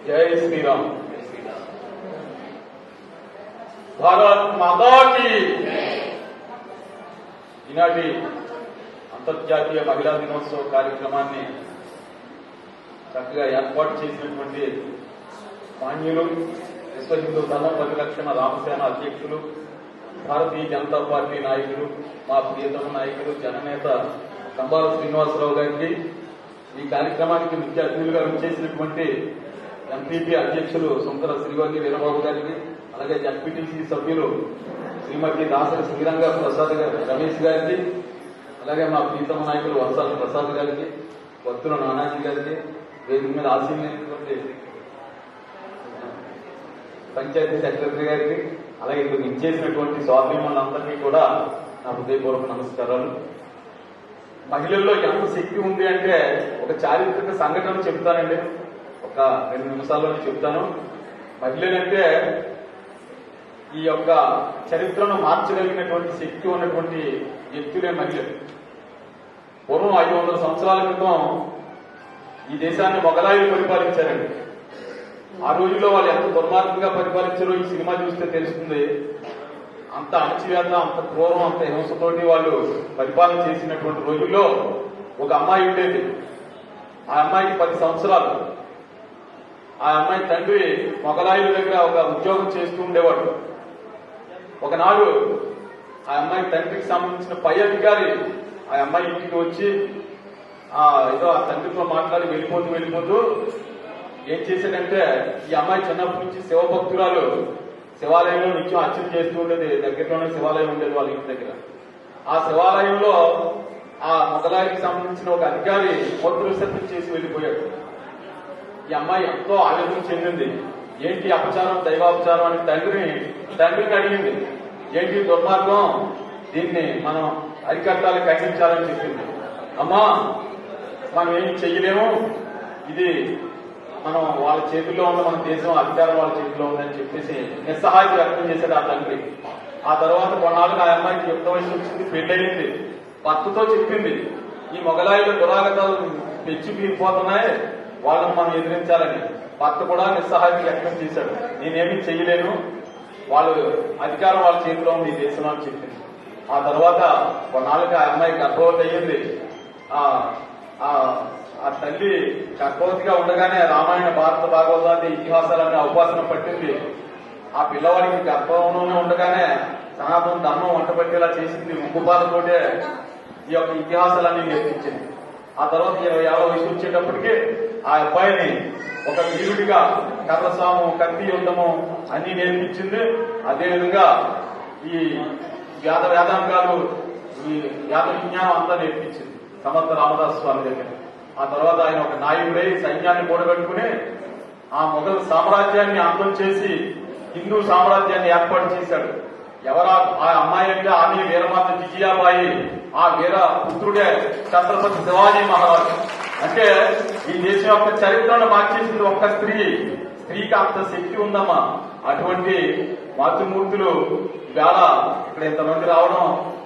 జై శ్రీరామ్. భారత్ మాతా కీ. ఈనాటి అంతర్జాతీయ మహిళా దినోత్సవ కార్యక్రమాన్ని చక్కగా ఏర్పాటు చేసినటువంటి మాన్యులు విశ్వ హిందూ ధర్మ పరిరక్షణ రామసేన అధ్యక్షులు, భారతీయ జనతా పార్టీ నాయకులు, మా ప్రియతమ నాయకులు జననేత కంబాల శ్రీనివాసరావు గారికి, ఈ కార్యక్రమానికి ముఖ్య అతిథులుగా విచ్చేసినటువంటి ఎంపీపీ అధ్యక్షులు సుంకర శ్రీవల్లి వీరబాబు గారికి, అలాగే జడ్పీటీసీ సభ్యులు శ్రీమతి దాసరి శ్రీరంగ ప్రసాద్ గారి రమేష్ గారికి, అలాగే మా ప్రీతమ నాయకులు వర్షాల ప్రసాద్ గారికి, వత్తుల నానాజీ గారికి, వేదిక మీద ఆశీర్వదించినటువంటి పంచాయతీ సెక్రటరీ గారికి, అలాగే ఇందుకు ఇచ్చేసినటువంటి స్వాధీనులందరికీ కూడా నా హృదయపూర్వక నమస్కారాలు. మహిళల్లో ఎంత శక్తి ఉంది అంటే ఒక చారిత్రక సంఘటన చెప్తానండి, ఒక 2 నిమిషాల్లోనే చెప్తాను. మహిళలంటే ఈ యొక్క చరిత్రను మార్చగలిగినటువంటి శక్తి ఉన్నటువంటి వ్యక్తులే మహిళలు. పూర్వం 500 సంవత్సరాల క్రితం ఈ దేశాన్ని మొగలాయులు పరిపాలించారండి. ఆ రోజుల్లో వాళ్ళు ఎంత దుర్మార్గంగా పరిపాలించారో ఈ సినిమా చూస్తే తెలుస్తుంది. అంత అణచివేత, అంత క్రూరం, అంత హింసతోటి వాళ్ళు పరిపాలన చేసినటువంటి రోజుల్లో ఒక అమ్మాయి ఉండేది. ఆ అమ్మాయికి 10 సంవత్సరాలు. ఆ అమ్మాయి తండ్రి మొగలాయుల దగ్గర ఒక ఉద్యోగం చేస్తూ ఉండేవాడు. ఒకనాడు ఆ అమ్మాయి తండ్రికి సంబంధించిన పై అధికారి ఆ అమ్మాయి ఇంటికి వచ్చి ఏదో ఆ తండ్రితో మాట్లాడి వెళ్ళిపోతూ ఏం చేశాడంటే, ఈ అమ్మాయి చిన్నప్పటి నుంచి శివభక్తురాలు, శివాలయంలో నిత్యం అర్చన చేస్తూ ఉండేది. దగ్గరలోనే శివాలయం ఉండేది వాళ్ళ ఇంటి దగ్గర. ఆ శివాలయంలో ఆ మొగలాయికి సంబంధించిన ఒక అధికారి మూత్రవిసర్జన చేసి వెళ్ళిపోయాడు. ఈ అమ్మాయి ఎంతో ఆవేదన చెందింది. ఏంటి అపచారం, దైవాపచారం అని తండ్రిని అడిగింది. ఏంటి దుర్మార్గం, దీన్ని మనం అరికట్టాలి, ఖండించాలని చెప్పింది. అమ్మా, మనం ఏం చెయ్యలేము, ఇది మనం వాళ్ళ చేతుల్లో ఉన్న, మన దేశం అధికారం వాళ్ళ చేతిలో ఉందని చెప్పేసి నిస్సహాయత వ్యక్తం చేశాడు ఆ తండ్రి. ఆ తర్వాత కొన్నాళ్ళుగా ఆ అమ్మాయికి యుక్త వయసు వచ్చింది, పెళ్ళయింది. భర్తతో చెప్పింది, ఈ మొగలాయిల దురాగతాలు పెంచి పీరిపోతున్నాయి, వాళ్ళని మనం ఎదిరించాలని. భర్త కూడా నిస్సహాయత వ్యక్తం చేశాడు. నేనేమీ చెయ్యలేను, వాళ్ళు అధికారం వాళ్ళ చేతిలో ఉంది ఈ దేశంలో అని చెప్పింది. ఆ తర్వాత కొన్నాళ్ళకి ఆ అమ్మాయి గర్భవతి అయ్యింది. ఆ తల్లి గర్భవతిగా ఉండగానే రామాయణ, భారత, భాగవతాది ఇతిహాసాలన్నీ ఉపాసన పట్టింది. ఆ పిల్లవాడికి గర్భంలోనే ఉండగానే సనాతన ధర్మం వంట పట్టేలా చేసింది. ఉగ్గుపాలతోటే ఈ యొక్క ఇతిహాసాలన్నీ నేర్పించింది. ఆ తర్వాత 20 ఏళ్ల వయసు వచ్చేటప్పటికి ఆ అబ్బాయిని ఒక వీరుడిగా కర్రసాము, కత్తి యుద్ధము అన్ని నేర్పించింది. అదేవిధంగా ఈ వేదాంగాలు, ఈ వేద విజ్ఞానం అంతా నేర్పించింది సమర్థ రామదాస్ స్వామి దగ్గర. ఆ తర్వాత ఆయన ఒక నాయకుడై సైన్యాన్ని కూడగట్టుకుని ఆ మొఘల్ సామ్రాజ్యాన్ని అంతం చేసి హిందూ సామ్రాజ్యాన్ని ఏర్పాటు చేశాడు. ఆ అమ్మాయి అంటే ఆమె వీరమాత జిజియాబాయి, ఆ వీర పుత్రుడే ఛత్రపతి శివాజీ మహారాజు. అంటే ఈ దేశం యొక్క చరిత్రను మార్చేసింది ఒక్క స్త్రీకి అంత శక్తి ఉందమ్మా. అటువంటి మాతృమూర్తులు ఇవాళ ఇక్కడ ఇంతమంది రావడం,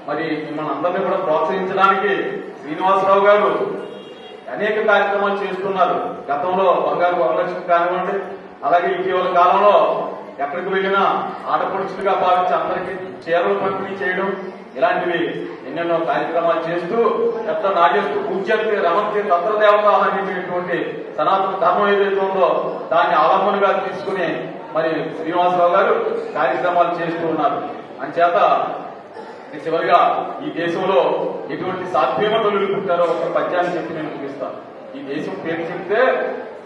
మరి మిమ్మల్ని అందరినీ కూడా ప్రోత్సహించడానికి శ్రీనివాసరావు గారు అనేక కార్యక్రమాలు చేస్తున్నారు. గతంలో బంగారు వరలక్ష్మి కానివ్వండి, అలాగే ఇటీవల కాలంలో ఎక్కడికి వెళ్ళినా ఆడపడుచులుగా భావించి అందరికీ చీరలు పంపిణీ చేయడం, ఇలాంటివి ఎన్నెన్నో కార్యక్రమాలు చేస్తూ ఎట్లా నాగేస్తూ పూజ్యతే రమంతే తత్రదేవత అనేటువంటి సనాతన ధర్మం ఏదైతే ఉందో దాన్ని ఆలంబనగా తీసుకుని మరి శ్రీనివాసరావు గారు కార్యక్రమాలు చేస్తూ ఉన్నారు. అంచేత చివరిగా ఈ దేశంలో ఎటువంటి సాధ్యమ తల్లులు పుట్టారో ఒక పద్యాన్ని చెప్పి నేను ముగిస్తాను. ఈ దేశం పేరు చెప్తే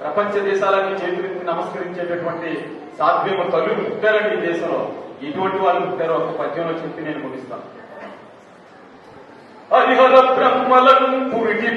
ప్రపంచ దేశాలన్నీ చేతులెత్తి నమస్కరించేటటువంటి సాధ్యమ తల్లులు పుట్టారండి ఈ దేశంలో. ఎటువంటి వాళ్ళు పుట్టారో ఒక పద్యంలో చెప్పి నేను ముగిస్తాను. హరిహర బ్రహ్మలను పురిటి